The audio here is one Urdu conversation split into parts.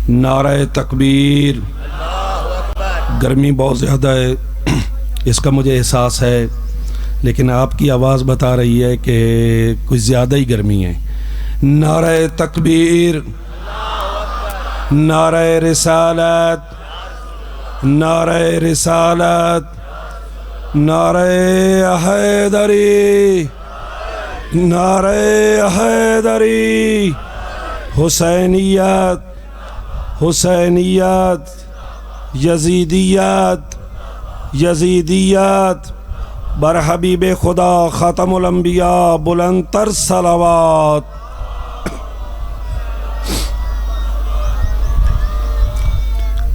نعرہ تکبیر۔ گرمی بہت زیادہ ہے، اس کا مجھے احساس ہے، لیکن آپ کی آواز بتا رہی ہے کہ کچھ زیادہ ہی گرمی ہے۔ نعرہ تکبیر، نعرہ رسالت، نعرہ رسالت، نعرہ حیدری، نعرہ حیدری، حسینیت، حسینیت، یزیدیت، یزیدیت، بر حبیب خدا خاتم الانبیاء بلند تر صلوات۔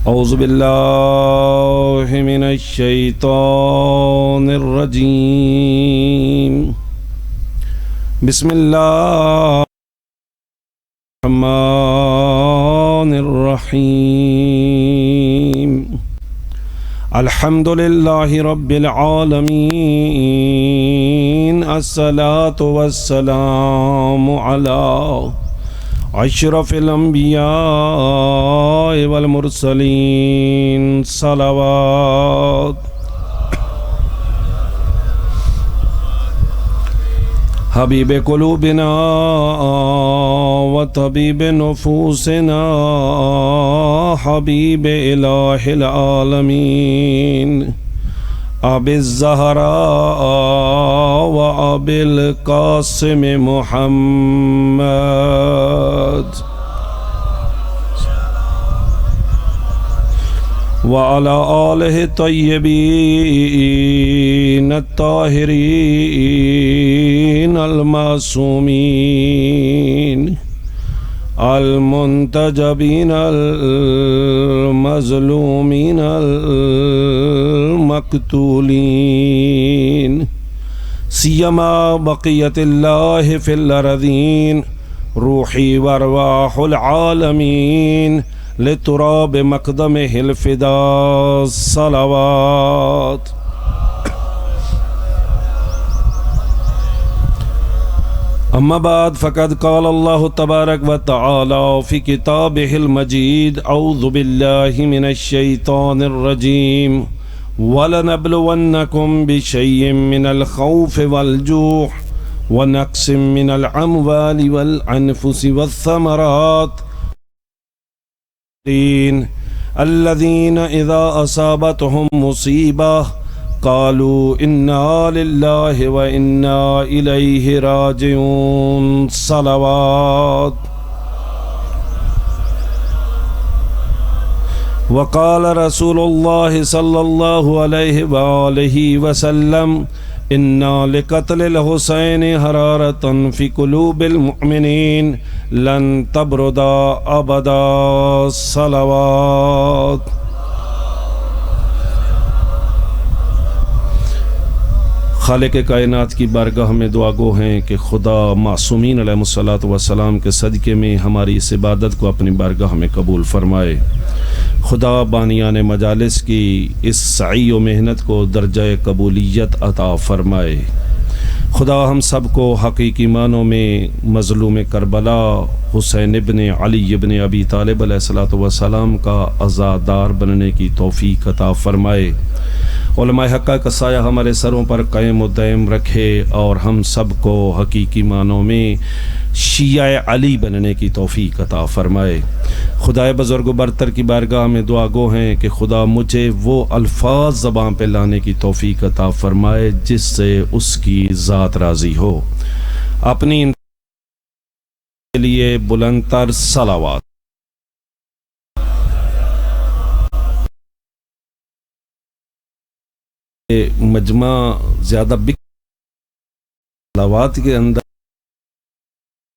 اعوذ باللہ من الشیطان الرجیم، بسم اللہ الرحمن الرحیم، الحمد للہ رب العالمین، الصلاة والسلام علی اشرف الانبیاء والمرسلین، صلوات۔ حبیب قلوبنا و طبیب نفوسنا، حبیب الہ العالمین، اب الزہراء و اب القاسم محمد، وعلى آلہ الطیبین الطاہرین المعصومین، المنتجبین المظلومین المقتولین، سیما بقیت اللہ فی الارضین، روحی وارواح العالمین، لتراب مقدمہ الفداء، صلوات۔ اما بعد فقد قال اللہ تبارک و تعالی فی کتابہ المجید، اعوذ باللہ من الشیطان الرجیم، وَلَنَبْلُوَنَّكُمْ بِشَيْءٍ مِّنَ الْخَوْفِ وَالْجُوعِ وَنَقْصٍ مِّنَ الْأَمْوَالِ وَالْأَنفُسِ وَالثَّمَرَاتِ الذين إذا أصابتهم مصيبة قالوا إنا لله وإنا إليه راجعون، صلوات۔ وقال رسول الله صلى الله عليه وآله وسلم، إنا لقتل الحسین حرارة في قلوب المؤمنین لن تبرد ابدا، صلوات۔ خالق کائنات کی بارگاہ میں دعا گو ہیں کہ خدا معصومین علیہ الصلوۃ والسلام کے صدقے میں ہماری اس عبادت کو اپنی بارگاہ میں قبول فرمائے۔ خدا بانیان مجالس کی اس سعی و محنت کو درجہ قبولیت عطا فرمائے۔ خدا ہم سب کو حقیقی معنوں میں مظلوم کربلا حسین ابن علی ابن ابی طالب علیہ السلام کا عزادار بننے کی توفیق عطا فرمائے۔ علماء حقہ کا سایہ ہمارے سروں پر قائم و دائم رکھے، اور ہم سب کو حقیقی معنوں میں شیعہ علی بننے کی توفیق عطا فرمائے۔ خدائے بزرگ و برتر کی بارگاہ میں دعا گو ہیں کہ خدا مجھے وہ الفاظ زبان پہ لانے کی توفیق عطا فرمائے جس سے اس کی ذات راضی ہو۔ اپنی کے لیے بلند تر صلوات۔ مجمع زیادہ صلوات کے اندر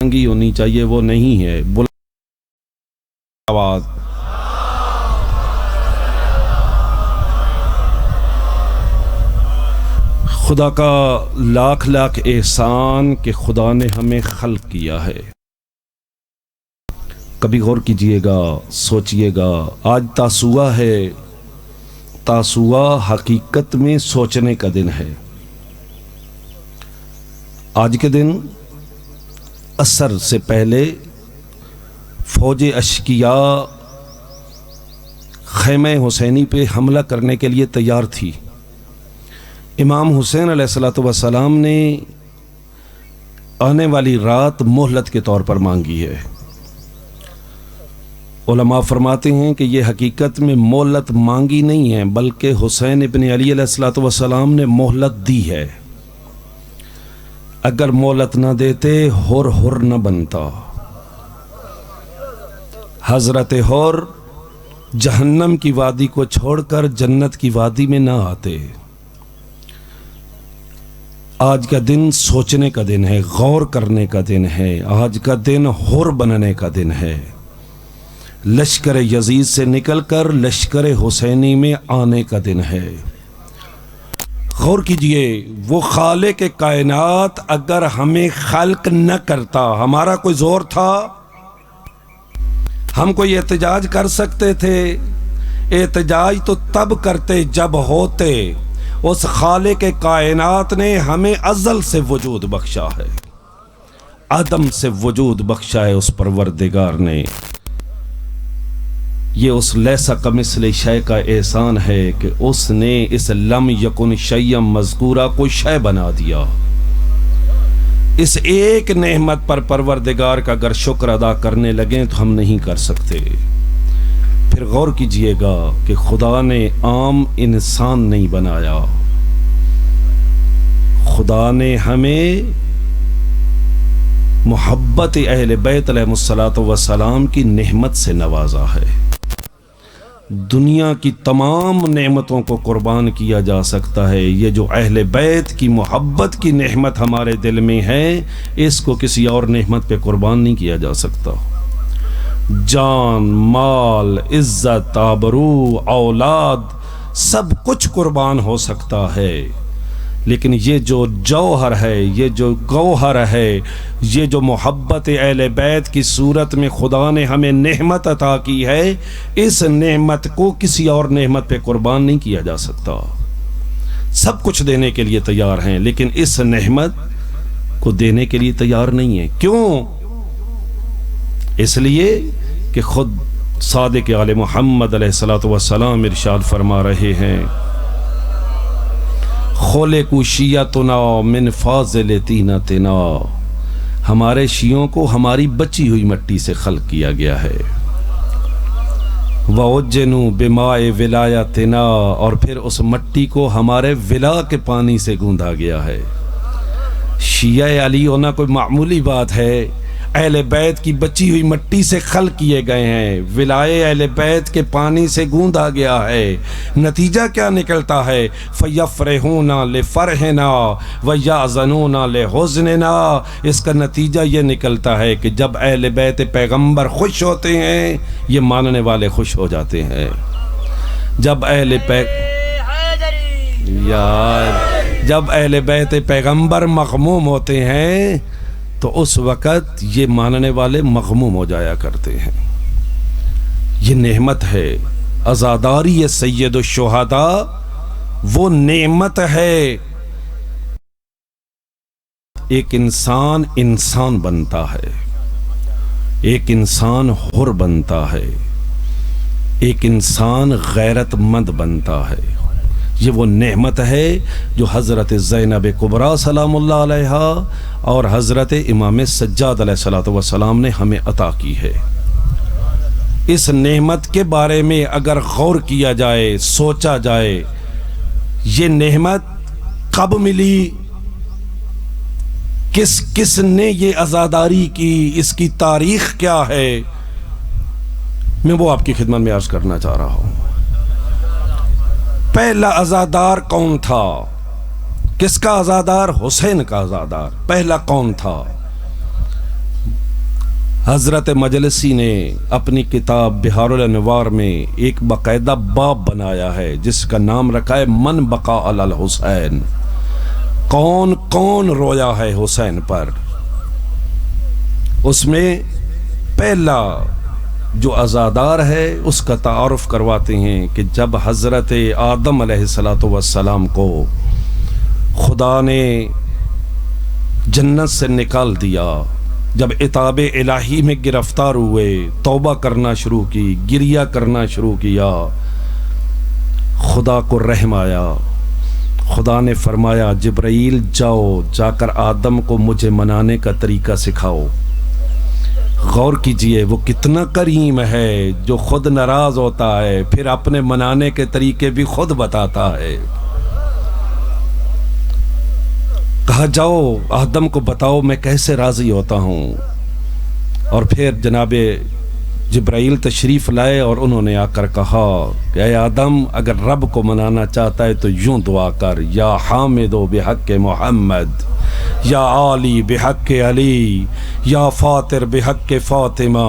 ہونی چاہیے، وہ نہیں ہے۔ بلند صلوات۔ خدا کا لاکھ لاکھ احسان کہ خدا نے ہمیں خلق کیا ہے۔ کبھی غور کیجئے گا، سوچئے گا، آج تاسوعہ ہے، تاسوعہ حقیقت میں سوچنے کا دن ہے۔ آج کے دن عصر سے پہلے فوج اشقیا خیمہ حسینی پہ حملہ کرنے کے لیے تیار تھی۔ امام حسین علیہ الصلوۃ والسلام نے آنے والی رات مہلت کے طور پر مانگی ہے۔ علماء فرماتے ہیں کہ یہ حقیقت میں مہلت مانگی نہیں ہے، بلکہ حسین ابن علی علیہ الصلوۃ والسلام نے مہلت دی ہے۔ اگر مہلت نہ دیتے ہر نہ بنتا۔ حضرت حر جہنم کی وادی کو چھوڑ کر جنت کی وادی میں نہ آتے۔ آج کا دن سوچنے کا دن ہے، غور کرنے کا دن ہے، آج کا دن حر بننے کا دن ہے۔ لشکر یزید سے نکل کر لشکر حسینی میں آنے کا دن ہے۔ غور کیجئے، وہ خالق کائنات اگر ہمیں خلق نہ کرتا، ہمارا کوئی زور تھا؟ ہم کوئی احتجاج کر سکتے تھے؟ احتجاج تو تب کرتے جب ہوتے۔ اس خالق کائنات نے ہمیں ازل سے وجود بخشا ہے، عدم سے وجود بخشا ہے اس پروردگار نے۔ یہ اس لیسا کمثلہ شیء کا احسان ہے کہ اس نے اس لم یکن شیئا مذکورہ کو شے بنا دیا۔ اس ایک نعمت پر پروردگار کا اگر شکر ادا کرنے لگیں تو ہم نہیں کر سکتے۔ پھر غور کیجئے گا کہ خدا نے عام انسان نہیں بنایا، خدا نے ہمیں محبت اہل بیت علیہ الصلوۃ والسلام کی نعمت سے نوازا ہے۔ دنیا کی تمام نعمتوں کو قربان کیا جا سکتا ہے، یہ جو اہل بیت کی محبت کی نعمت ہمارے دل میں ہے، اس کو کسی اور نعمت پہ قربان نہیں کیا جا سکتا۔ جان، مال، عزت، آبرو، اولاد، سب کچھ قربان ہو سکتا ہے، لیکن یہ جو جوہر ہے، یہ جو گوہر ہے، یہ جو محبت اہل بیت کی صورت میں خدا نے ہمیں نعمت عطا کی ہے، اس نعمت کو کسی اور نعمت پہ قربان نہیں کیا جا سکتا۔ سب کچھ دینے کے لیے تیار ہیں، لیکن اس نعمت کو دینے کے لیے تیار نہیں ہیں۔ کیوں؟ اس لیے کہ خود صادق آل محمد علیہ الصلوۃ والسلام ارشاد فرما رہے ہیں، خلقوا شیعتنا من فاضل طینتنا، ہمارے شیعوں کو ہماری بچی ہوئی مٹی سے خلق کیا گیا ہے۔ وَعُجِّنُوا بِمَاءِ وِلَایَتِنَا، اور پھر اس مٹی کو ہمارے ولا کے پانی سے گوندھا گیا ہے۔ شیعہ علی ہونا کوئی معمولی بات ہے؟ اہل بیت کی بچی ہوئی مٹی سے خلق کیے گئے ہیں، ولائے اہل بیت کے پانی سے گوندا گیا ہے۔ نتیجہ کیا نکلتا ہے؟ فَيَفْرَحُونَ لِفَرْحِنَا وَيَحْزَنُونَ لِحُزْنِنَا، اس کا نتیجہ یہ نکلتا ہے کہ جب اہل بیت پیغمبر خوش ہوتے ہیں، یہ ماننے والے خوش ہو جاتے ہیں۔ جب اہل بیت پیغمبر مغموم ہوتے ہیں تو اس وقت یہ ماننے والے مغموم ہو جایا کرتے ہیں۔ یہ نعمت ہے، عزاداری سید الشہداء وہ نعمت ہے۔ ایک انسان بنتا ہے، ایک انسان حر بنتا ہے، ایک انسان غیرت مند بنتا ہے۔ یہ وہ نعمت ہے جو حضرت زینب کبریٰ سلام اللہ علیہا اور حضرت امام سجاد علیہ الصلوۃ والسلام نے ہمیں عطا کی ہے۔ اس نعمت کے بارے میں اگر غور کیا جائے، سوچا جائے، یہ نعمت کب ملی، کس نے یہ عزاداری کی، اس کی تاریخ کیا ہے، میں وہ آپ کی خدمت میں عرض کرنا چاہ رہا ہوں۔ پہلا عزادار کون تھا؟ کس کا عزادار؟ حسین کا عزادار۔ پہلا کون تھا؟ حضرت مجلسی نے اپنی کتاب بہار الانوار میں ایک باقاعدہ باب بنایا ہے جس کا نام رکھا ہے من بقا علی الحسین، کون کون رویا ہے حسین پر۔ اس میں پہلا جو عزادار ہے اس کا تعارف کرواتے ہیں کہ جب حضرت آدم علیہ الصلوۃ والسلام کو خدا نے جنت سے نکال دیا جب عتاب الہی میں گرفتار ہوئے، توبہ کرنا شروع کی، گریہ کرنا شروع کیا، خدا کو رحم آیا۔ خدا نے فرمایا جبرائیل جاؤ، جا کر آدم کو مجھے منانے کا طریقہ سکھاؤ۔ غور کیجئے وہ کتنا کریم ہے جو خود ناراض ہوتا ہے پھر اپنے منانے کے طریقے بھی خود بتاتا ہے۔ کہا جاؤ آدم کو بتاؤ میں کیسے راضی ہوتا ہوں، اور پھر جناب جبرائیل تشریف لائے اور انہوں نے آ کر کہا کہ اے آدم اگر رب کو منانا چاہتا ہے تو یوں دعا کر، یا حامد و بحق محمد، یا عالی بحق علی، یا فاطر بحق فاطمہ،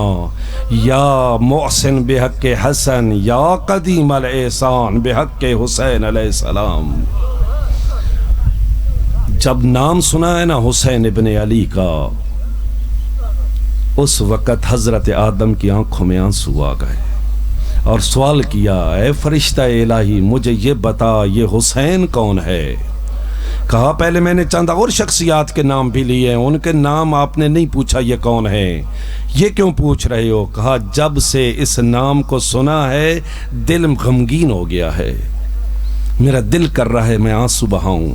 یا محسن بحق حسن، یا قدیم الاحسان بحق حسین علیہ السلام۔ جب نام سنا ہے نا حسین ابن علی کا، اس وقت حضرت آدم کی آنکھوں میں آنسو آ گئے اور سوال کیا اے فرشتہ الہی مجھے یہ بتا یہ حسین کون ہے؟ کہا پہلے میں نے چند اور شخصیات کے نام بھی لیے ہیں، ان کے نام آپ نے نہیں پوچھا یہ کون ہے، یہ کیوں پوچھ رہے ہو؟ کہا جب سے اس نام کو سنا ہے دل غمگین ہو گیا ہے، میرا دل کر رہا ہے میں آنسو بہاؤں۔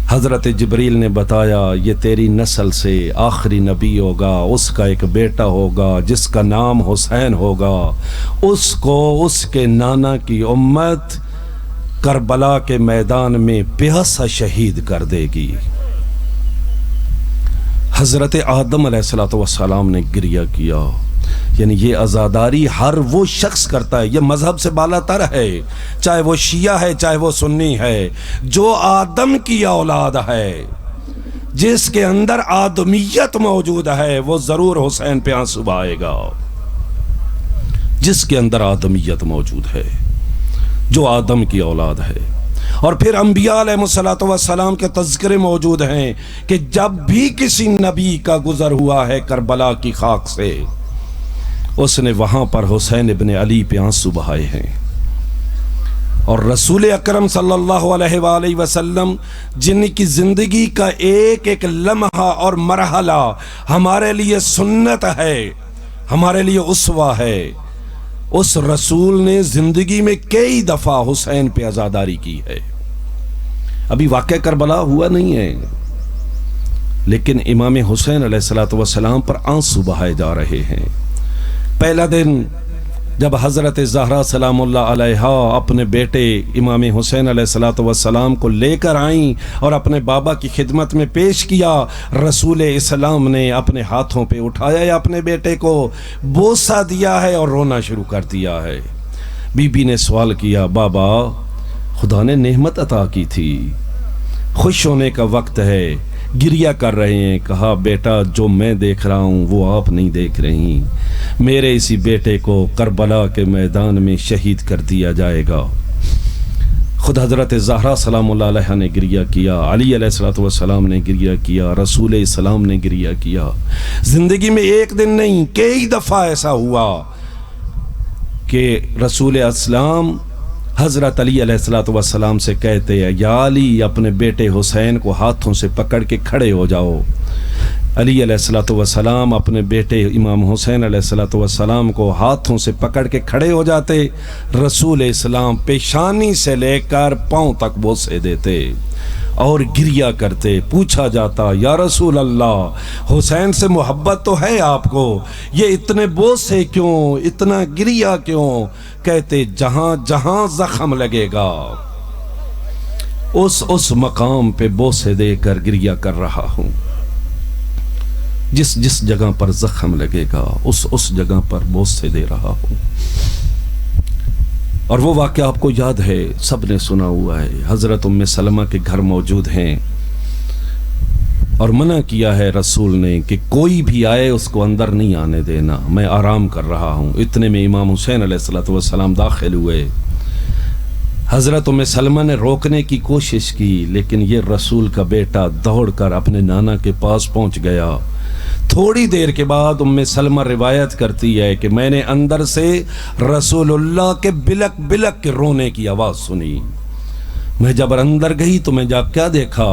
حضرت جبریل نے بتایا یہ تیری نسل سے آخری نبی ہوگا، اس کا ایک بیٹا ہوگا جس کا نام حسین ہوگا، اس کو اس کے نانا کی امت کربلا کے میدان میں پیاسا شہید کر دے گی۔ حضرت آدم علیہ السلام نے گریہ کیا، یعنی یہ عزاداری ہر وہ شخص کرتا ہے، یہ مذہب سے بالا تر ہے، چاہے وہ شیعہ ہے چاہے وہ سنی ہے، جو آدم کی اولاد ہے جس کے اندر آدمیت موجود ہے وہ ضرور حسین پہ آنسو بہائے گا، جس کے اندر آدمیت موجود ہے، جو آدم کی اولاد ہے۔ اور پھر انبیاء علیہ السلام کے تذکرے موجود ہیں کہ جب بھی کسی نبی کا گزر ہوا ہے کربلا کی خاک سے، اس نے وہاں پر حسین ابن علی پہ آنسو بہائے ہیں۔ اور رسول اکرم صلی اللہ علیہ وآلہ وسلم جن کی زندگی کا ایک ایک لمحہ اور مرحلہ ہمارے لیے سنت ہے، ہمارے لیے اسوہ ہے، اس رسول نے زندگی میں کئی دفعہ حسین پہ عزاداری کی ہے۔ ابھی واقعہ کربلا ہوا نہیں ہے لیکن امام حسین علیہ السلام پر آنسو بہائے جا رہے ہیں۔ پہلا دن جب حضرت زہرا سلام اللہ علیہا اپنے بیٹے امام حسین علیہ السلام کو لے کر آئیں اور اپنے بابا کی خدمت میں پیش کیا، رسول اسلام نے اپنے ہاتھوں پہ اٹھایا یا اپنے بیٹے کو بوسہ دیا ہے اور رونا شروع کر دیا ہے۔ بی بی نے سوال کیا بابا خدا نے نعمت عطا کی تھی، خوش ہونے کا وقت ہے، گریہ کر رہے ہیں۔ کہا بیٹا جو میں دیکھ رہا ہوں وہ آپ نہیں دیکھ رہی، میرے اسی بیٹے کو کربلا کے میدان میں شہید کر دیا جائے گا۔ خود حضرت زہرا سلام اللہ علیہ نے گریہ کیا، علی علیہ السلام نے گریہ کیا، رسول اسلام نے گریہ کیا۔ زندگی میں ایک دن نہیں کئی دفعہ ایسا ہوا کہ رسول اسلام حضرت علی علیہ السلام سے کہتے ہیں یا علی اپنے بیٹے حسین کو ہاتھوں سے پکڑ کے کھڑے ہو جاؤ۔ علی علیہ السلام اپنے بیٹے امام حسین علیہ السلام کو ہاتھوں سے پکڑ کے کھڑے ہو جاتے، رسول اسلام پیشانی سے لے کر پاؤں تک بوسے دیتے اور گریہ کرتے۔ پوچھا جاتا یا رسول اللہ حسین سے محبت تو ہے آپ کو، یہ اتنے بوسے کیوں، اتنا گریہ کیوں؟ کہتے جہاں جہاں زخم لگے گا اس مقام پہ بوسے دے کر گریہ کر رہا ہوں، جس جس جگہ پر زخم لگے گا اس جگہ پر بوسے دے رہا ہوں۔ اور وہ واقعہ آپ کو یاد ہے، سب نے سنا ہوا ہے، حضرت ام سلمہ کے گھر موجود ہیں اور منع کیا ہے رسول نے کہ کوئی بھی آئے اس کو اندر نہیں آنے دینا، میں آرام کر رہا ہوں۔ اتنے میں امام حسین علیہ السلام داخل ہوئے، حضرت ام سلمہ نے روکنے کی کوشش کی لیکن یہ رسول کا بیٹا دوڑ کر اپنے نانا کے پاس پہنچ گیا۔ تھوڑی دیر کے بعد ام سلمہ روایت کرتی ہے کہ میں نے اندر سے رسول اللہ کے بلک بلک کے رونے کی آواز سنی۔ میں جب اندر گئی تو میں جا کیا دیکھا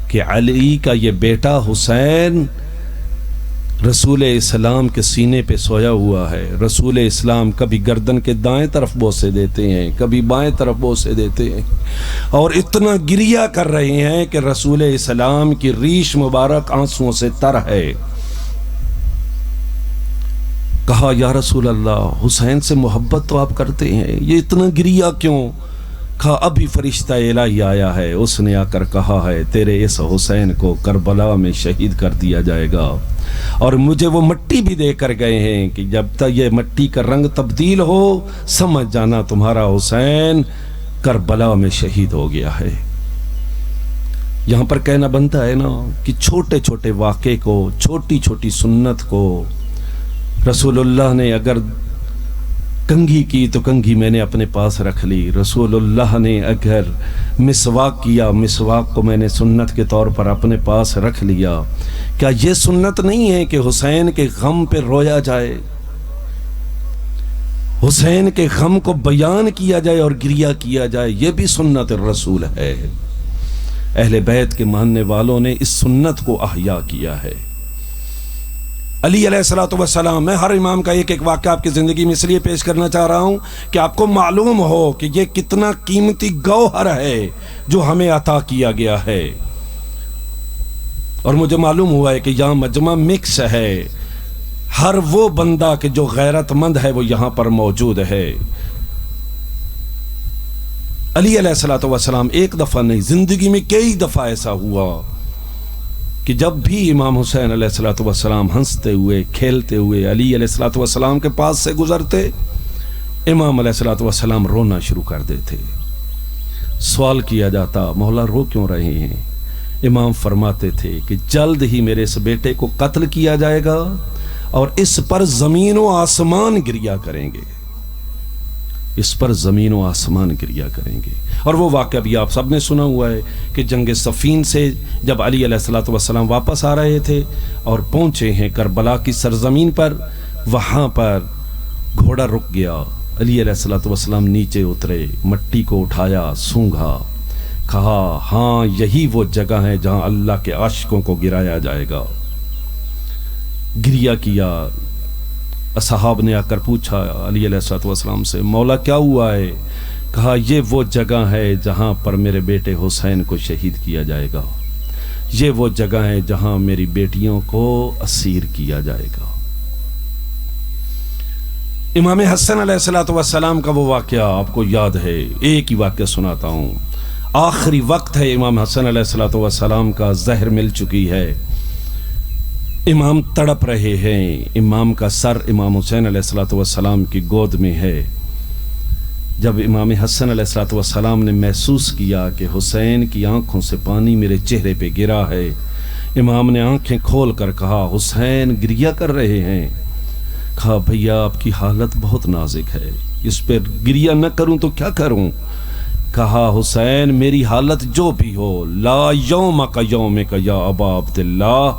کہ علی کا یہ بیٹا حسین رسول اسلام کے سینے پہ سویا ہوا ہے. رسول اسلام کبھی گردن کے دائیں طرف بوسے دیتے ہیں، کبھی بائیں طرف بوسے دیتے ہیں، اور اتنا گریہ کر رہے ہیں کہ رسول اسلام کی ریش مبارک آنسوؤں سے تر ہے. کہا یا رسول اللہ، حسین سے محبت تو آپ کرتے ہیں، یہ اتنا گریہ کیوں؟ کہا ابھی فرشتہ الہی آیا ہے، اس نے آ کر کہا ہے تیرے اس حسین کو کربلا میں شہید کر دیا جائے گا، اور مجھے وہ مٹی بھی دے کر گئے ہیں کہ جب تک یہ مٹی کا رنگ تبدیل ہو سمجھ جانا تمہارا حسین کربلا میں شہید ہو گیا ہے. یہاں پر کہنا بنتا ہے نا کہ چھوٹے چھوٹے واقعے کو، چھوٹی چھوٹی سنت کو رسول اللہ نے اگر کنگھی کی تو کنگھی میں نے اپنے پاس رکھ لی. رسول اللہ نے اگر مسواک کیا، مسواک کو میں نے سنت کے طور پر اپنے پاس رکھ لیا. کیا یہ سنت نہیں ہے کہ حسین کے غم پہ رویا جائے، حسین کے غم کو بیان کیا جائے اور گریہ کیا جائے؟ یہ بھی سنت الرسول ہے. اہل بیت کے ماننے والوں نے اس سنت کو احیا کیا ہے. علی علیہ السلام، میں ہر امام کا ایک ایک واقعہ آپ کی زندگی میں اس لیے پیش کرنا چاہ رہا ہوں کہ آپ کو معلوم ہو کہ یہ کتنا قیمتی گوہر ہے جو ہمیں عطا کیا گیا ہے. اور مجھے معلوم ہوا ہے کہ یہاں مجمع مکس ہے، ہر وہ بندہ کہ جو غیرت مند ہے وہ یہاں پر موجود ہے. علی علیہ السلام ایک دفعہ نہیں، زندگی میں کئی دفعہ ایسا ہوا کہ جب بھی امام حسین علیہ السلام ہنستے ہوئے کھیلتے ہوئے علی علیہ السلام کے پاس سے گزرتے، امام علیہ السلام رونا شروع کر دیتے. سوال کیا جاتا مولا رو کیوں رہے ہیں؟ امام فرماتے تھے کہ جلد ہی میرے اس بیٹے کو قتل کیا جائے گا اور اس پر زمین و آسمان گریہ کریں گے، اس پر زمین و آسمان گریہ کریں گے. اور وہ واقعہ بھی آپ سب نے سنا ہوا ہے کہ جنگ صفین سے جب علی علیہ السلام واپس آ رہے تھے اور پہنچے ہیں کربلا کی سرزمین پر، وہاں پر گھوڑا رک گیا. علی علیہ السلام نیچے اترے، مٹی کو اٹھایا، سونگھا، کہا ہاں یہی وہ جگہ ہے جہاں اللہ کے عاشقوں کو گرایا جائے گا. گریہ کیا. اصحاب نے آ کر پوچھا علی علیہ السلام سے مولا کیا ہوا ہے؟ کہا یہ وہ جگہ ہے جہاں پر میرے بیٹے حسین کو شہید کیا جائے گا، یہ وہ جگہ ہے جہاں میری بیٹیوں کو اسیر کیا جائے گا. امام حسن علیہ السلام کا وہ واقعہ آپ کو یاد ہے، ایک ہی واقعہ سناتا ہوں. آخری وقت ہے امام حسن علیہ السلام کا، زہر مل چکی ہے، امام تڑپ رہے ہیں، امام کا سر امام حسین علیہ السلام کی گود میں ہے. جب امام حسن علیہ السلام نے محسوس کیا کہ حسین کی آنکھوں سے پانی میرے چہرے پہ گرا ہے، امام نے آنکھیں کھول کر کہا حسین گریہ کر رہے ہیں؟ کہا بھیا آپ کی حالت بہت نازک ہے، اس پہ گریہ نہ کروں تو کیا کروں؟ کہا حسین میری حالت جو بھی ہو، لا یوم کا یوم کا یا ابا عبداللہ،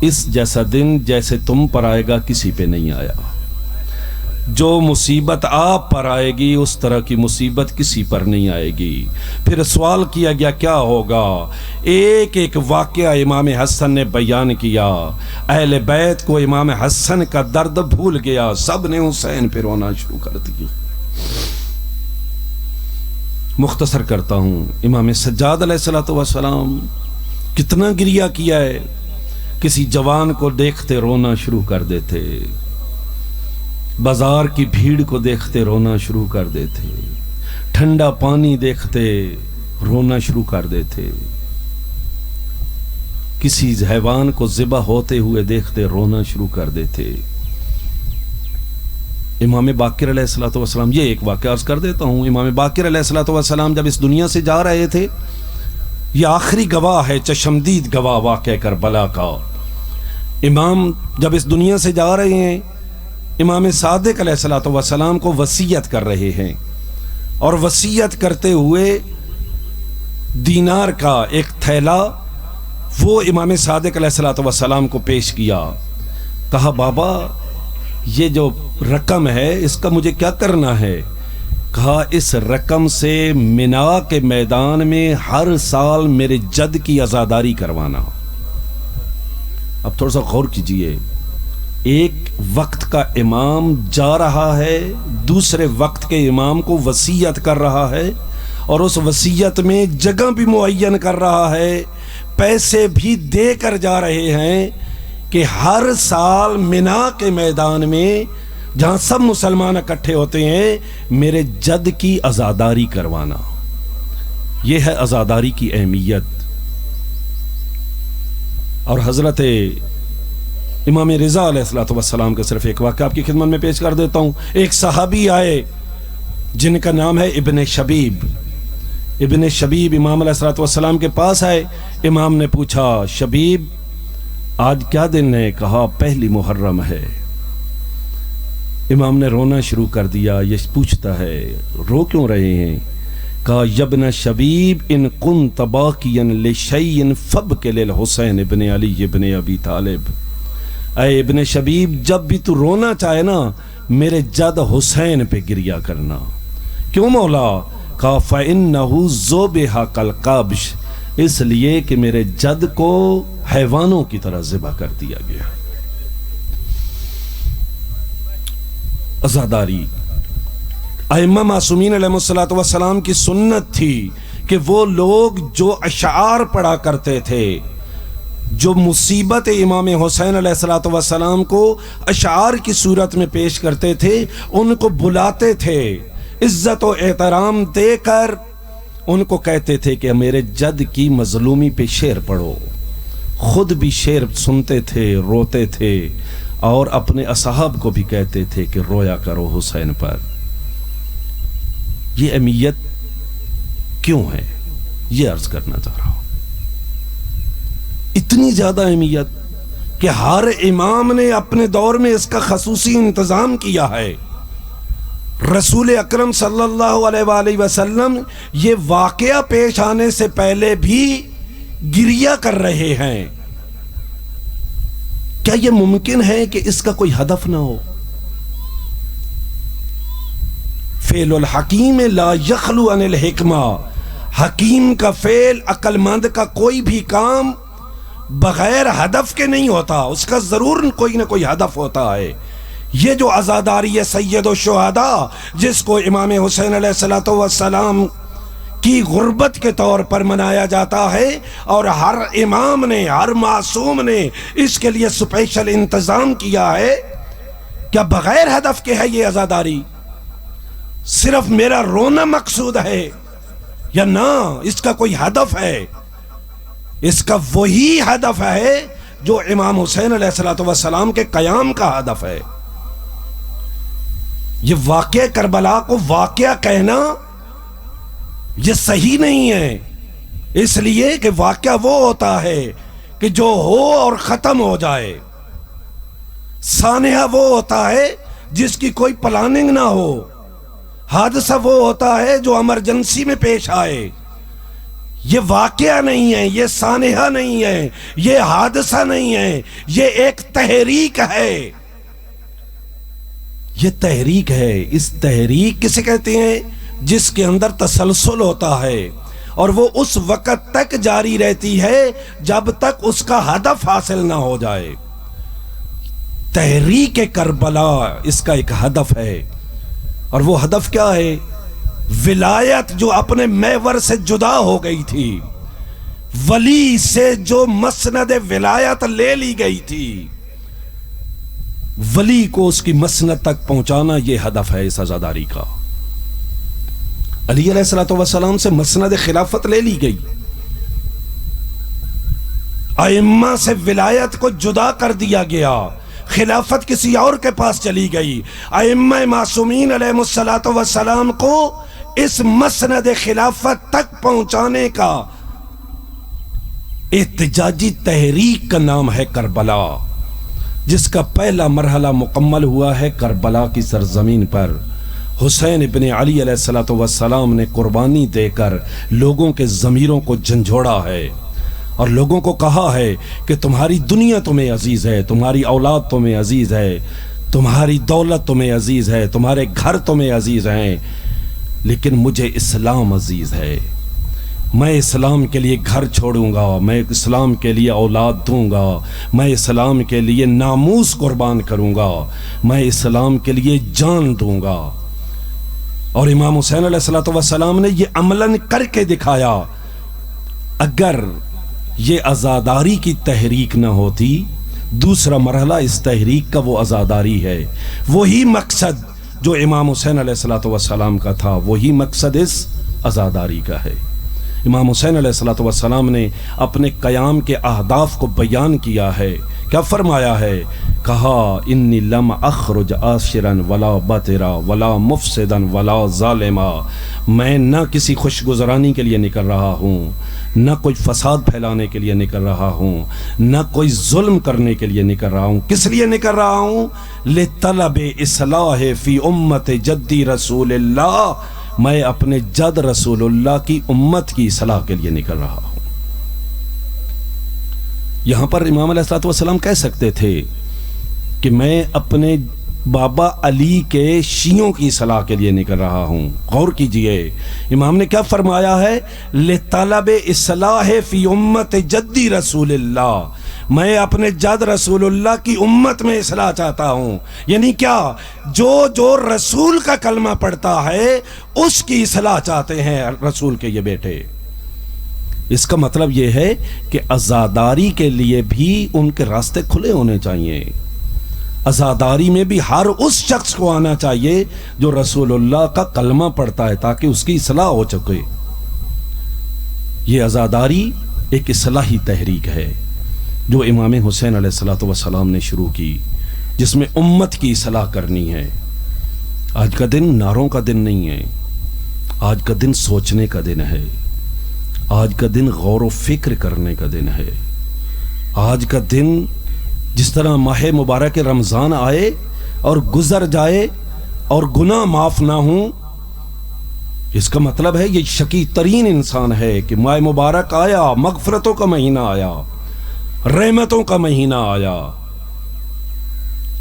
اس جیسا دن جیسے تم پر آئے گا کسی پہ نہیں آیا. جو مصیبت آپ پر آئے گی اس طرح کی مصیبت کسی پر نہیں آئے گی. پھر سوال کیا گیا کیا ہوگا؟ ایک ایک واقعہ امام حسن نے بیان کیا. اہل بیت کو امام حسن کا درد بھول گیا، سب نے حسین پہ رونا شروع کر دیا. مختصر کرتا ہوں، امام سجاد علیہ السلام کتنا گریہ کیا ہے. کسی جوان کو دیکھتے رونا شروع کر دیتے، بازار کی بھیڑ کو دیکھتے رونا شروع کر دیتے، ٹھنڈا پانی دیکھتے رونا شروع کر دیتے، کسی حیوان کو ذبح ہوتے ہوئے دیکھتے رونا شروع کر دیتے. امام باقر علیہ السلام، یہ ایک واقعہ عرض کر دیتا ہوں، امام باقر علیہ السلام جب اس دنیا سے جا رہے تھے، یہ آخری گواہ ہے، چشمدید گواہ واقعہ کربلا کا. امام جب اس دنیا سے جا رہے ہیں، امام صادق علیہ السلام کو وصیت کر رہے ہیں، اور وصیت کرتے ہوئے دینار کا ایک تھیلا وہ امام صادق علیہ السلام کو پیش کیا. کہا بابا یہ جو رقم ہے اس کا مجھے کیا کرنا ہے؟ کہا اس رقم سے منا کے میدان میں ہر سال میرے جد کی عزاداری کروانا. اب تھوڑا سا غور کیجئے، ایک وقت کا امام جا رہا ہے دوسرے وقت کے امام کو وصیت کر رہا ہے، اور اس وصیت میں جگہ بھی معین کر رہا ہے، پیسے بھی دے کر جا رہے ہیں کہ ہر سال منا کے میدان میں جہاں سب مسلمان اکٹھے ہوتے ہیں میرے جد کی عزاداری کروانا۔ یہ ہے عزاداری کی اہمیت۔ اور حضرت امام رضا علیہ السلام کا صرف ایک واقعہ آپ کی خدمت میں پیش کر دیتا ہوں۔ ایک صحابی آئے جن کا نام ہے ابن شبیب۔ ابن شبیب امام علیہ السلام کے پاس آئے۔ امام نے پوچھا شبیب آج کیا دن ہے؟ کہا پہلی محرم ہے۔ امام نے رونا شروع کر دیا۔ یہ پوچھتا ہے رو کیوں رہے ہیں؟ کہا یبن شبیب ان کنت باقیا لشیء فابک للحسین ابن علی ابن ابی طالب۔ اے ابن شبیب جب بھی تو رونا چاہے نا میرے جد حسین پہ گریا کرنا۔ کیوں مولا؟ کہا فإنہ ذبح کالقبش، اس لیے کہ میرے جد کو حیوانوں کی طرح ذبح کر دیا گیا۔ عزاداری ائمہ معصومین علیہ السلام کی سنت تھی کہ وہ لوگ جو اشعار پڑھا کرتے تھے، جو مصیبت امام حسین علیہ السلام کو اشعار کی صورت میں پیش کرتے تھے، ان کو بلاتے تھے، عزت و احترام دے کر ان کو کہتے تھے کہ میرے جد کی مظلومی پہ شعر پڑھو۔ خود بھی شعر سنتے تھے، روتے تھے، اور اپنے اصحاب کو بھی کہتے تھے کہ رویا کرو حسین پر۔ یہ اہمیت کیوں ہے یہ عرض کرنا چاہ رہا ہوں۔ اتنی زیادہ اہمیت کہ ہر امام نے اپنے دور میں اس کا خصوصی انتظام کیا ہے۔ رسول اکرم صلی اللہ علیہ وآلہ وسلم یہ واقعہ پیش آنے سے پہلے بھی گریہ کر رہے ہیں۔ کیا یہ ممکن ہے کہ اس کا کوئی ہدف نہ ہو؟ فعل الحکیم لا یخلو عن الحکمہ، حکیم کا فعل، عقل مند کا کوئی بھی کام بغیر ہدف کے نہیں ہوتا، اس کا ضرور کوئی نہ کوئی ہدف ہوتا ہے۔ یہ جو عزاداری سید الشہداء جس کو امام حسین علیہ السلام کی غربت کے طور پر منایا جاتا ہے، اور ہر امام نے، ہر معصوم نے اس کے لیے اسپیشل انتظام کیا ہے، کیا بغیر ہدف کے ہے یہ عزاداری؟ صرف میرا رونا مقصود ہے یا نہ؟ اس کا کوئی ہدف ہے؟ اس کا وہی ہدف ہے جو امام حسین علیہ السلام کے قیام کا ہدف ہے۔ یہ واقعہ کربلا کو واقعہ کہنا یہ صحیح نہیں ہے، اس لیے کہ واقعہ وہ ہوتا ہے کہ جو ہو اور ختم ہو جائے۔ سانحہ وہ ہوتا ہے جس کی کوئی پلاننگ نہ ہو۔ حادثہ وہ ہوتا ہے جو ایمرجنسی میں پیش آئے۔ یہ واقعہ نہیں ہے، یہ سانحہ نہیں ہے، یہ حادثہ نہیں ہے، یہ ایک تحریک ہے۔ یہ تحریک ہے۔ اس تحریک کسے کہتے ہیں؟ جس کے اندر تسلسل ہوتا ہے اور وہ اس وقت تک جاری رہتی ہے جب تک اس کا ہدف حاصل نہ ہو جائے۔ تحریک کربلا اس کا ایک ہدف ہے، اور وہ ہدف کیا ہے؟ ولایت جو اپنے محور سے جدا ہو گئی تھی، ولی سے جو مسند ولایت لے لی گئی تھی، ولی کو اس کی مسند تک پہنچانا، یہ ہدف ہے اس عزاداری کا۔ علی علیہ السلام سے مسند خلافت لے لی گئی، ائمہ سے ولایت کو جدا کر دیا گیا، خلافت کسی اور کے پاس چلی گئی۔ ائمہ معصومین علیہ السلام کو اس مسند خلافت تک پہنچانے کا احتجاجی تحریک کا نام ہے کربلا، جس کا پہلا مرحلہ مکمل ہوا ہے کربلا کی سرزمین پر۔ حسین ابن علی علیہ السلام نے قربانی دے کر لوگوں کے ضمیروں کو جھنجھوڑا ہے، اور لوگوں کو کہا ہے کہ تمہاری دنیا تمہیں عزیز ہے، تمہاری اولاد تمہیں عزیز ہے، تمہاری دولت تمہیں عزیز ہے، تمہارے گھر تمہیں عزیز ہیں، لیکن مجھے اسلام عزیز ہے۔ میں اسلام کے لیے گھر چھوڑوں گا، میں اسلام کے لیے اولاد دوں گا، میں اسلام کے لیے ناموس قربان کروں گا، میں اسلام کے لیے جان دوں گا۔ اور امام حسین علیہ السلام نے یہ عملاً کر کے دکھایا۔ اگر یہ عزاداری کی تحریک نہ ہوتی، دوسرا مرحلہ اس تحریک کا وہ عزاداری ہے، وہی مقصد جو امام حسین علیہ السلام کا تھا، وہی مقصد اس عزاداری کا ہے۔ امام حسین علیہ السلام نے اپنے قیام کے اہداف کو بیان کیا ہے۔ کیا فرمایا ہے؟ کہا انی لم اخرج عاشرا ولا بطرا ولا مفسدا ولا ظالما، میں نہ کسی خوش گزرانی کے لیے نکل رہا ہوں، نہ کوئی فساد پھیلانے کے لیے نکل رہا ہوں، نہ کوئی ظلم کرنے کے لیے نکل رہا ہوں۔ کس لیے نکل رہا ہوں؟ لطلب اصلاح فی امت جدی رسول اللہ، میں اپنے جد رسول اللہ کی امت کی اصلاح کے لیے نکل رہا ہوں۔ یہاں پر امام علیہ السلام کہہ سکتے تھے کہ میں اپنے بابا علی کے شیعوں کی اصلاح کے لیے نکل رہا ہوں۔ غور کیجئے امام نے کیا فرمایا ہے؟ لطلب اصلاح فی امت جدی رسول اللہ، میں اپنے جد رسول اللہ کی امت میں اصلاح چاہتا ہوں۔ یعنی کیا؟ جو رسول کا کلمہ پڑھتا ہے اس کی اصلاح چاہتے ہیں رسول کے یہ بیٹے۔ اس کا مطلب یہ ہے کہ عزاداری کے لیے بھی ان کے راستے کھلے ہونے چاہیے۔ عزاداری میں بھی ہر اس شخص کو آنا چاہیے جو رسول اللہ کا کلمہ پڑھتا ہے، تاکہ اس کی اصلاح ہو سکے۔ یہ عزاداری ایک اصلاحی تحریک ہے جو امام حسین علیہ السلام نے شروع کی، جس میں امت کی اصلاح کرنی ہے۔ آج کا دن نعروں کا دن نہیں ہے، آج کا دن سوچنے کا دن ہے، آج کا دن غور و فکر کرنے کا دن ہے۔ آج کا دن جس طرح ماہ مبارک رمضان آئے اور گزر جائے اور گناہ معاف نہ ہوں، اس کا مطلب ہے یہ شقی ترین انسان ہے کہ ماہ مبارک آیا، مغفرتوں کا مہینہ آیا، رحمتوں کا مہینہ آیا،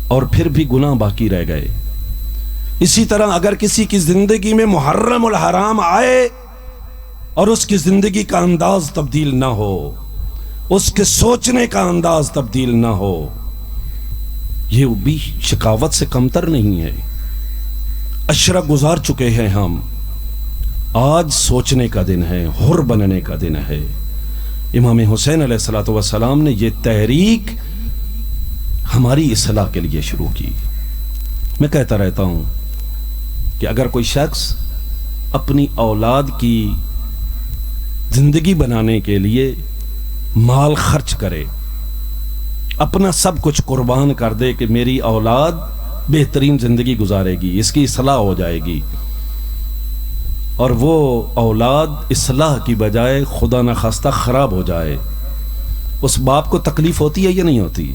اور پھر بھی گناہ باقی رہ گئے۔ اسی طرح اگر کسی کی زندگی میں محرم الحرام آئے اور اس کی زندگی کا انداز تبدیل نہ ہو، اس کے سوچنے کا انداز تبدیل نہ ہو، یہ بھی شقاوت سے کمتر نہیں ہے۔ عشرہ گزار چکے ہیں ہم، آج سوچنے کا دن ہے، حر بننے کا دن ہے۔ امام حسین علیہ السلام نے یہ تحریک ہماری اصلاح کے لیے شروع کی۔ میں کہتا رہتا ہوں کہ اگر کوئی شخص اپنی اولاد کی زندگی بنانے کے لیے مال خرچ کرے، اپنا سب کچھ قربان کر دے کہ میری اولاد بہترین زندگی گزارے گی، اس کی اصلاح ہو جائے گی، اور وہ اولاد اصلاح کی بجائے خدا نخواستہ خراب ہو جائے، اس باپ کو تکلیف ہوتی ہے یا نہیں ہوتی؟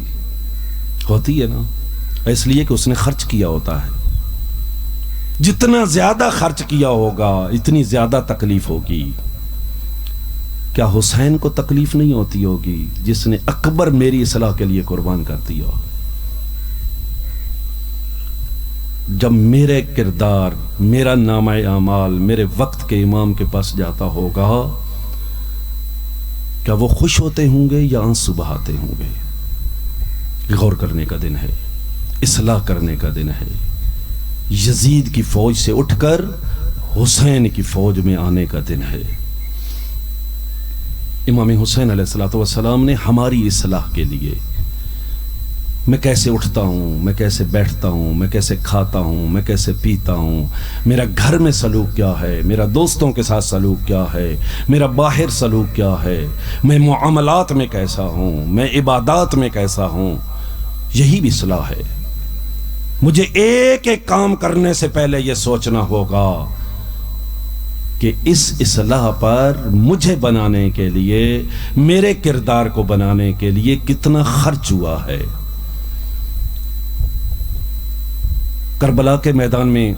ہوتی ہے نا، اس لیے کہ اس نے خرچ کیا ہوتا ہے۔ جتنا زیادہ خرچ کیا ہوگا اتنی زیادہ تکلیف ہوگی۔ کیا حسین کو تکلیف نہیں ہوتی ہوگی جس نے اکبر میری اصلاح کے لیے قربان کر دیا؟ جب میرے کردار، میرا نامہ اعمال میرے وقت کے امام کے پاس جاتا ہوگا، کیا وہ خوش ہوتے ہوں گے یا آنسو بہاتے ہوں گے؟ غور کرنے کا دن ہے، اصلاح کرنے کا دن ہے۔ یزید کی فوج سے اٹھ کر حسین کی فوج میں آنے کا دن ہے۔ امام حسین علیہ السلام نے ہماری اصلاح کے لیے، میں کیسے اٹھتا ہوں، میں کیسے بیٹھتا ہوں، میں کیسے کھاتا ہوں، میں کیسے پیتا ہوں، میرا گھر میں سلوک کیا ہے، میرا دوستوں کے ساتھ سلوک کیا ہے، میرا باہر سلوک کیا ہے، میں معاملات میں کیسا ہوں، میں عبادات میں کیسا ہوں، یہی بھی اصلاح ہے۔ مجھے ایک ایک کام کرنے سے پہلے یہ سوچنا ہوگا کہ اس اصلاح پر مجھے بنانے کے لیے، میرے کردار کو بنانے کے لیے کتنا خرچ ہوا ہے۔ کربلا کے میدان میں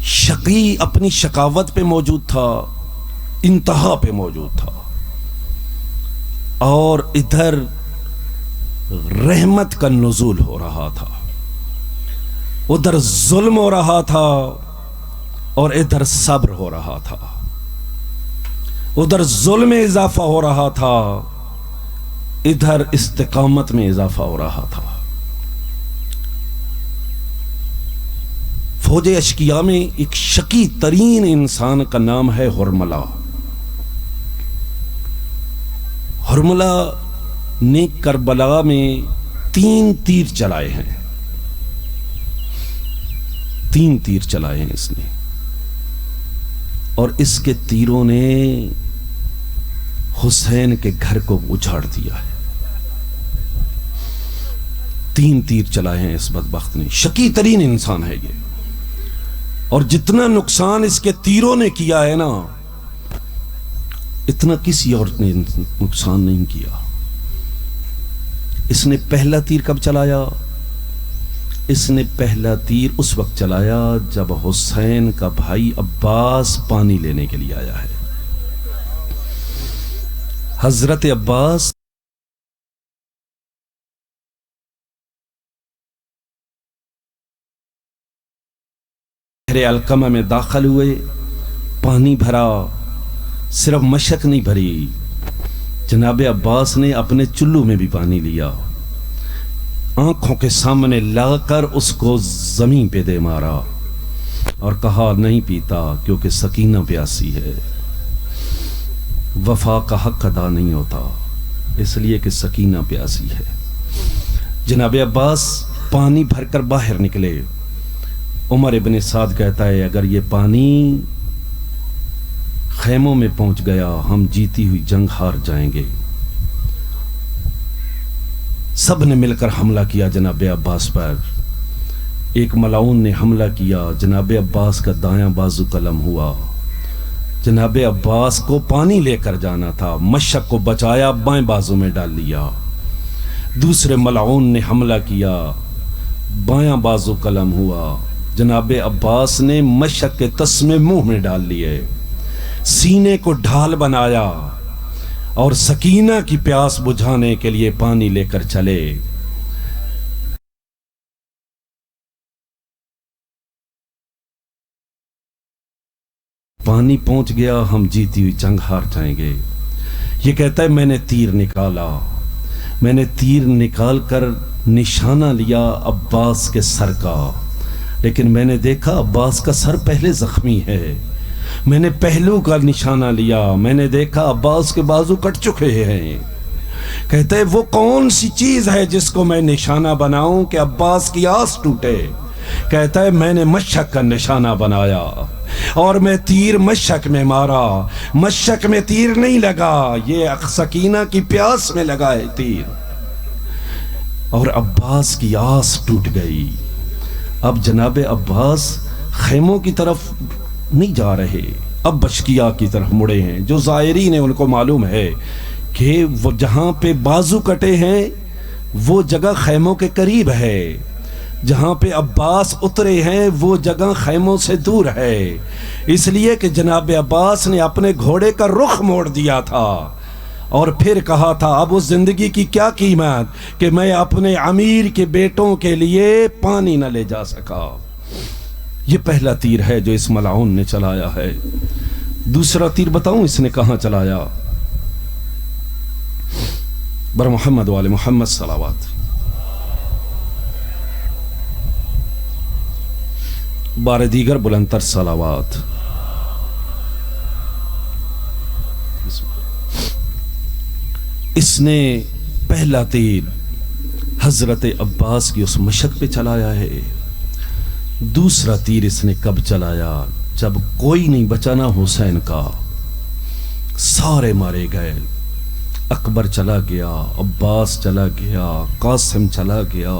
شقی اپنی شقاوت پہ موجود تھا، انتہا پہ موجود تھا، اور ادھر رحمت کا نزول ہو رہا تھا، ادھر ظلم ہو رہا تھا، اور ادھر صبر ہو رہا تھا، ادھر ظلم میں اضافہ ہو رہا تھا، ادھر استقامت میں اضافہ ہو رہا تھا۔ فوج اشقیاء میں ایک شقی ترین انسان کا نام ہے حرملہ۔ حرملہ نے کربلا میں 3 تیر چلائے ہیں، 3 تیر چلائے ہیں اس نے، اور اس کے تیروں نے حسین کے گھر کو اجاڑ دیا ہے۔ 3 تیر چلائے ہیں اس بدبخت نے، شقی ترین انسان ہے یہ، اور جتنا نقصان اس کے تیروں نے کیا ہے نا، اتنا کسی اور نے نقصان نہیں کیا۔ اس نے پہلا تیر کب چلایا؟ اس نے پہلا تیر اس وقت چلایا جب حسین کا بھائی عباس پانی لینے کے لیے آیا ہے۔ حضرت عباس القمہ میں داخل ہوئے، پانی بھرا، صرف مشک نہیں بھری، جناب عباس نے اپنے چلو میں بھی پانی لیا، آنکھوں کے سامنے لا کر اس کو زمین پہ دے مارا اور کہا نہیں پیتا کیونکہ سکینہ پیاسی ہے، وفا کا حق ادا نہیں ہوتا اس لیے کہ سکینہ پیاسی ہے۔ جناب عباس پانی بھر کر باہر نکلے۔ عمر ابن سعد کہتا ہے اگر یہ پانی خیموں میں پہنچ گیا ہم جیتی ہوئی جنگ ہار جائیں گے۔ سب نے مل کر حملہ کیا جناب عباس پر۔ ایک ملعون نے حملہ کیا، جناب عباس کا دایاں بازو قلم ہوا۔ جناب عباس کو پانی لے کر جانا تھا، مشک کو بچایا، بائیں بازو میں ڈال لیا۔ دوسرے ملعون نے حملہ کیا، بایاں بازو قلم ہوا، جناب عباس نے مشک کے تسمے منہ میں ڈال لیے، سینے کو ڈھال بنایا اور سکینہ کی پیاس بجھانے کے لیے پانی لے کر چلے۔ پانی پہنچ گیا، ہم جیتی ہوئی جنگ ہار جائیں گے۔ یہ کہتا ہے میں نے تیر نکالا، میں نے تیر نکال کر نشانہ لیا عباس کے سر کا، لیکن میں نے دیکھا عباس کا سر پہلے زخمی ہے۔ میں نے پہلو کا نشانہ لیا، میں نے دیکھا عباس کے بازو کٹ چکے ہیں۔ کہتے ہیں وہ کون سی چیز ہے جس کو میں نشانہ بناؤں کہ عباس کی آس ٹوٹے؟ کہتا ہے میں نے مشک کا نشانہ بنایا اور میں تیر مشک میں مارا، مشک میں تیر نہیں لگا، یہ سکینہ کی پیاس میں لگا ہے تیر، اور عباس کی آس ٹوٹ گئی۔ اب جناب عباس خیموں کی طرف نہیں جا رہے، اب بشکیہ کی طرف مڑے ہیں۔ جو زائرین ہیں ان کو معلوم ہے کہ وہ جہاں پہ بازو کٹے ہیں وہ جگہ خیموں کے قریب ہے، جہاں پہ عباس اترے ہیں وہ جگہ خیموں سے دور ہے، اس لیے کہ جناب عباس نے اپنے گھوڑے کا رخ موڑ دیا تھا اور پھر کہا تھا اب اس زندگی کی کیا قیمت کہ میں اپنے امیر کے بیٹوں کے لیے پانی نہ لے جا سکا۔ یہ پہلا تیر ہے جو اس ملعون نے چلایا ہے۔ دوسرا تیر بتاؤں اس نے کہاں چلایا؟ بر محمد والے محمد صلوات۔ بار دیگر بلندتر صلوات۔ اس نے پہلا تیر حضرت عباس کی اس مشک پہ چلایا ہے۔ دوسرا تیر اس نے کب چلایا؟ جب کوئی نہیں بچا نا حسین کا، سارے مارے گئے، اکبر چلا گیا، عباس چلا گیا، قاسم چلا گیا،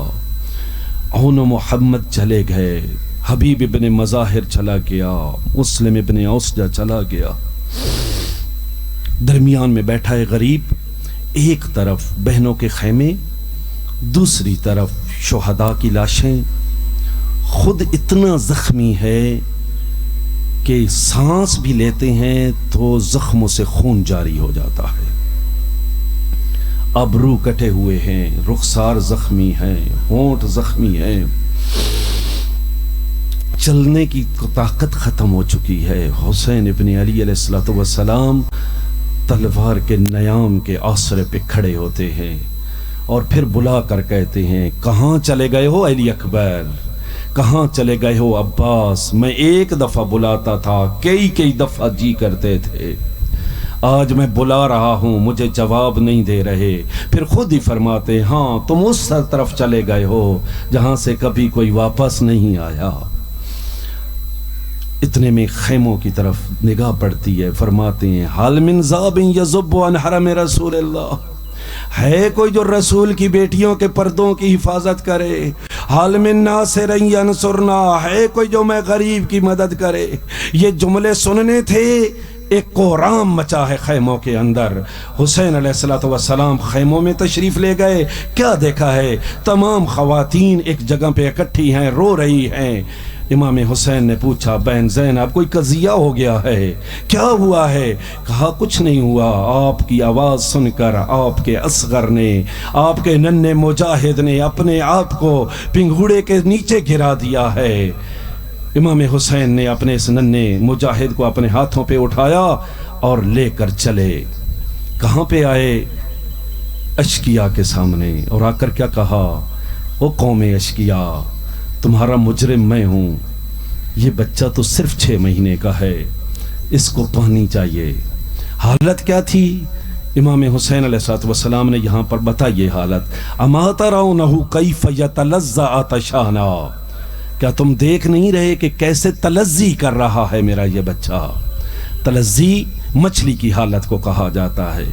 عون و محمد چلے گئے، حبیب ابن مظاہر چلا گیا، مسلم ابن اوسجہ چلا گیا۔ درمیان میں بیٹھا ہے غریب، ایک طرف بہنوں کے خیمے، دوسری طرف شہداء کی لاشیں، خود اتنا زخمی ہے کہ سانس بھی لیتے ہیں تو زخموں سے خون جاری ہو جاتا ہے، ابرو کٹے ہوئے ہیں، رخسار زخمی ہیں، ہونٹ زخمی ہیں۔ چلنے کی طاقت ختم ہو چکی ہے۔ حسین ابن علی علیہ الصلوۃ والسلام تلوار کے نیام کے آسرے پہ کھڑے ہوتے ہیں اور پھر بلا کر کہتے ہیں کہاں چلے گئے ہو علی اکبر، کہاں چلے گئے ہو عباس؟ میں ایک دفعہ بلاتا تھا، کئی دفعہ جی کرتے تھے، آج میں بلا رہا ہوں مجھے جواب نہیں دے رہے۔ پھر خود ہی فرماتے ہاں تم اس طرف چلے گئے ہو جہاں سے کبھی کوئی واپس نہیں آیا۔ اتنے میں خیموں کی طرف نگاہ پڑتی ہے، فرماتے ہیں حال من ذاب یذب عن حرم رسول اللہ، ہے کوئی جو رسول کی بیٹیوں کے پردوں کی حفاظت کرے؟ حال من ناصر ینصرنا، ہے کوئی جو میں غریب کی مدد کرے؟ یہ جملے سننے تھے، ایک کوہرام مچا ہے خیموں کے اندر۔ حسین علیہ السلام خیموں میں تشریف لے گئے، کیا دیکھا ہے؟ تمام خواتین ایک جگہ پہ اکٹھی ہیں، رو رہی ہیں۔ امام حسین نے پوچھا بہن زینب کوئی قضیہ ہو گیا ہے، کیا ہوا ہے؟ کہا کچھ نہیں ہوا، آپ کی آواز سن کر آپ کے اصغر نے، آپ کے ننھے مجاہد نے اپنے آپ کو پنگھوڑے کے نیچے گرا دیا ہے۔ امام حسین نے اپنے اس ننھے مجاہد کو اپنے ہاتھوں پہ اٹھایا اور لے کر چلے۔ کہاں پہ آئے؟ اشقیا کے سامنے، اور آ کر کیا کہا؟ او قوم اشقیا، تمہارا مجرم میں ہوں، یہ بچہ تو صرف 6 مہینے کا ہے، اس کو پانی چاہیے۔ حالت کیا تھی؟ امام حسین علیہ السلام نے یہاں پر بتائی حالت، اما ترونہ کیف یتلذع عطشانا، کیا تم دیکھ نہیں رہے کہ کیسے تلذی کر رہا ہے میرا یہ بچہ؟ تلذی مچھلی کی حالت کو کہا جاتا ہے۔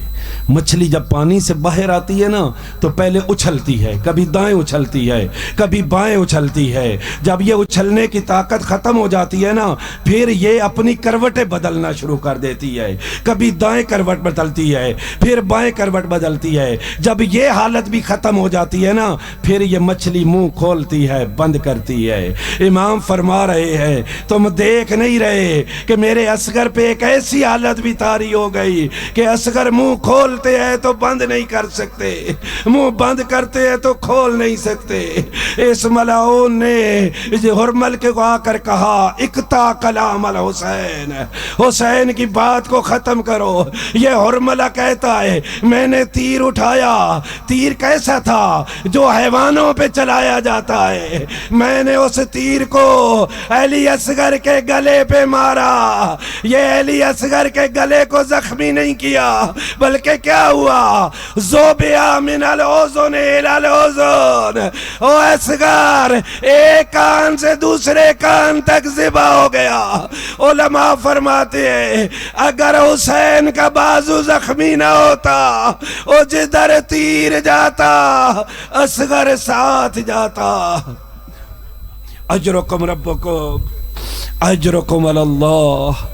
مچھلی جب پانی سے باہر آتی ہے نا تو پہلے اچھلتی ہے، کبھی دائیں اچھلتی ہے، کبھی بائیں اچھلتی ہے۔ جب یہ اچھلنے کی طاقت ختم ہو جاتی ہے نا پھر یہ اپنی کروٹیں بدلنا شروع کر دیتی ہے، کبھی دائیں کروٹ بدلتی ہے، پھر بائیں کروٹ بدلتی ہے۔ جب یہ حالت بھی ختم ہو جاتی ہے نا پھر یہ مچھلی منہ کھولتی ہے، بند کرتی ہے۔ امام فرما رہے ہیں تم دیکھ نہیں رہے کہ میرے اصغر پہ ایک ایسی حالت بھی طاری ہو گئی کہ اصغر منہ کھولتے ہیں تو بند نہیں کر سکتے، منہ بند کرتے ہیں تو کھول نہیں سکتے۔ اس ملعون نے ہرمل کے آ کر کہا اقطع کلام الحسین، حسین کی بات کو ختم کرو۔ یہ ہرملہ کہتا ہے میں نے تیر اٹھایا، تیر کیسا تھا؟ جو حیوانوں پہ چلایا جاتا ہے، میں نے اس تیر کو علی اصغر کے گلے پہ مارا۔ یہ علی اصغر کے گلے کو زخمی نہیں کیا بلکہ کیا ہوا؟ زوبیا من الاذن الى الاذن، او اصغر ایک کان سے دوسرے کان تک ذبح ہو گیا۔ علماء فرماتے ہیں اگر حسین کا بازو زخمی نہ ہوتا وہ جدھر تیر جاتا اصغر ساتھ جاتا۔ اجرکم ربکم اجرکم علی اللہ۔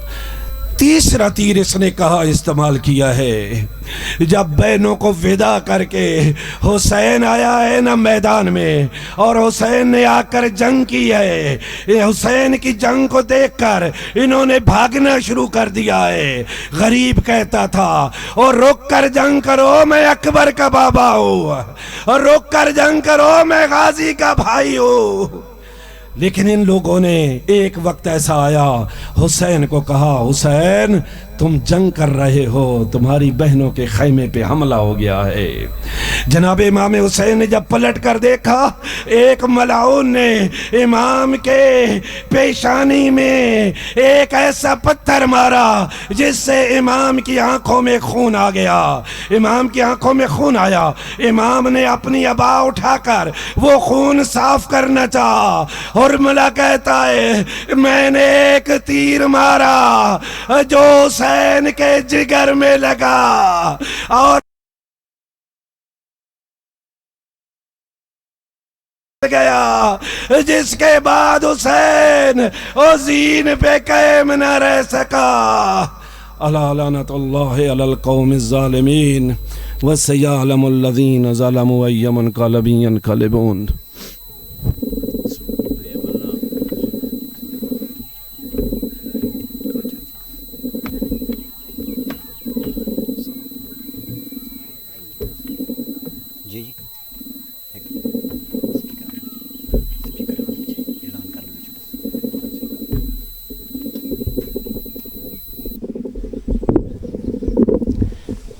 تیسرا تیر اس نے کہا استعمال کیا ہے جب بہنوں کو ودا کر کے حسین آیا ہے نا میدان میں، اور حسین نے آ کر جنگ کی ہے، حسین کی جنگ کو دیکھ کر انہوں نے بھاگنا شروع کر دیا ہے۔ غریب کہتا تھا اور رک کر جنگ کرو میں اکبر کا بابا ہوں، اور رک کر جنگ کرو میں غازی کا بھائی ہوں۔ لیکن ان لوگوں نے ایک وقت ایسا آیا حسین کو کہا حسین تم جنگ کر رہے ہو، تمہاری بہنوں کے خیمے پہ حملہ ہو گیا ہے۔ جناب امام حسین نے جب پلٹ کر دیکھا ایک ملعون نے امام کے پیشانی میں ایک ایسا پتھر مارا جس سے امام کی آنکھوں میں خون آ گیا، امام کی آنکھوں میں خون آیا۔ امام نے اپنی عبا اٹھا کر وہ خون صاف کرنا چاہا، اور ملا کہتا ہے میں نے ایک تیر مارا جو حسین کے جگر میں لگا، اور گیا جس کے بعد حسین زین پہ قائم نہ رہ سکا۔ الا لعنت اللہ علی القوم الظالمین وسیعلم الذین ظلموا ای منقلب ینقلبون۔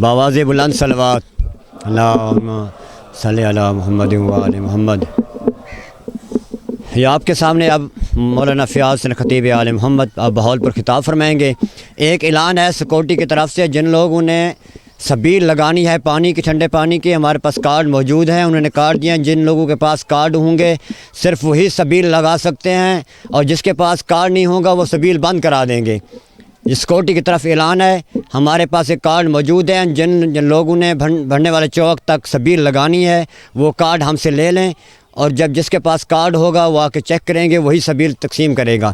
بآواز بلند صلوات اللہم صلی علی محمد و آل محمد۔ یہ آپ کے سامنے اب مولانا فیاض حسین خطیب آل محمد اب بہول پر خطاب فرمائیں گے۔ ایک اعلان ہے سیکورٹی کی طرف سے، جن لوگوں نے سبیل لگانی ہے پانی کی، ٹھنڈے پانی کی، ہمارے پاس کارڈ موجود ہیں، انہوں نے کارڈ دیا۔ جن لوگوں کے پاس کارڈ ہوں گے صرف وہی سبیل لگا سکتے ہیں، اور جس کے پاس کارڈ نہیں ہوگا وہ سبیل بند کرا دیں گے۔ سیکورٹی کی طرف اعلان ہے، ہمارے پاس ایک کارڈ موجود ہے، جن لوگوں نے بھرنے والے چوک تک سبیل لگانی ہے وہ کارڈ ہم سے لے لیں، اور جب جس کے پاس کارڈ ہوگا وہ آ کے چیک کریں گے، وہی سبیل تقسیم کرے گا،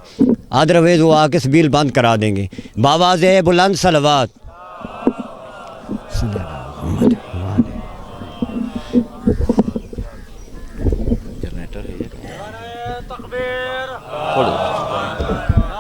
ادرویز وہ آ کے سبیل بند کرا دیں گے۔ بآواز بلند صلوات۔ تکبیر